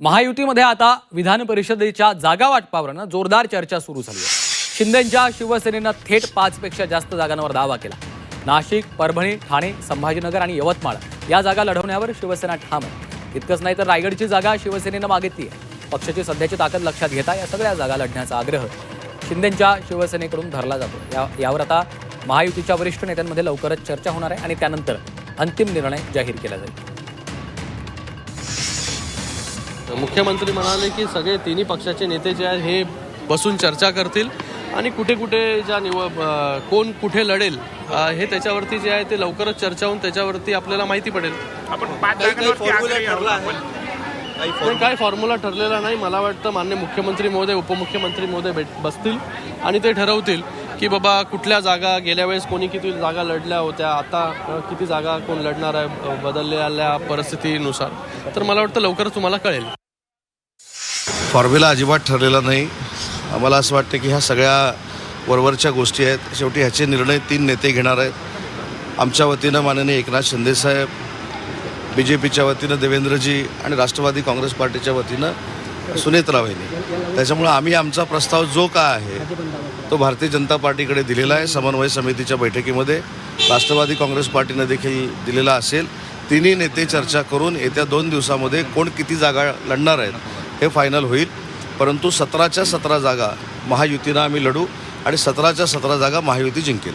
महायुतीमध्ये आता विधान परिषदेच्या जागा वाटपावरनं जोरदार चर्चा सुरू झाली आहे। शिंदेंच्या शिवसेनेनं थेट 5 पेक्षा जास्त जागांवर दावा केला। नाशिक, परभणी, ठाणे, संभाजीनगर आणि यवतमाळ या जागा लढवण्यावर शिवसेना ठाम आहे। इतकंच नाही तर रायगडची जागा शिवसेनेनं मागितली आहे। पक्षाची सध्याची ताकद लक्षात घेता या सगळ्या जागा लढण्याचा आग्रह शिंदेंच्या शिवसेनेकडून धरला जातो। यावर आता महायुतीच्या वरिष्ठ नेत्यांमध्ये लवकरच चर्चा होणार आहे आणि त्यानंतर अंतिम निर्णय जाहीर केला जाईल। मुख्यमंत्री म्हणाले की सगळे तिन्ही पक्षाचे नेते जे आहेत हे बसून चर्चा करतील आणि कुठे कुठे ज्या कोण कुठे लढेल हे त्याच्यावरती जे आहे ते लवकरच चर्चा होऊन त्याच्यावरती आपल्याला माहिती पडेल। काही फॉर्म्युला ठरलेला नाही। मला वाटतं माननीय मुख्यमंत्री महोदय, उपमुख्यमंत्री महोदय बसतील आणि ते ठरवतील की बाबा कुठल्या जागा गेल्या वेळेस कोणी किती जागा लढल्या होत्या, आता किती जागा कोण लढणार आहे बदललेल्या परिस्थितीनुसार। तर मला वाटतं लवकरच तुम्हाला कळेल। फॉर्म्युला अजिबात ठरलेला नाही। आम्हाला असं वाटतं की ह्या सगळ्या वरवरच्या गोष्टी आहेत। शेवटी ह्याचे निर्णय 3 नेते घेणार आहेत। आमच्या वतीनं माननीय एकनाथ शिंदेसाहेब, BJPच्या वतीनं देवेंद्रजी आणि राष्ट्रवादी काँग्रेस पार्टीच्या वतीनं सुनेत्रा वहिनी। त्याच्यामुळे आम्ही आमचा प्रस्ताव जो काय आहे तो भारतीय जनता पार्टीकडे दिलेला आहे। समन्वय समितीच्या बैठकीमध्ये राष्ट्रवादी काँग्रेस पार्टीनं देखील दिलेला असेल। तिन्ही नेते चर्चा करून येत्या 2 दिवसामध्ये कोण किती जागा लढणार आहेत हे फायनल होईल। परंतु 17च्या 17 जागा महायुतीनं आम्ही लढू आणि 17च्या 17 जागा महायुती जिंकेल।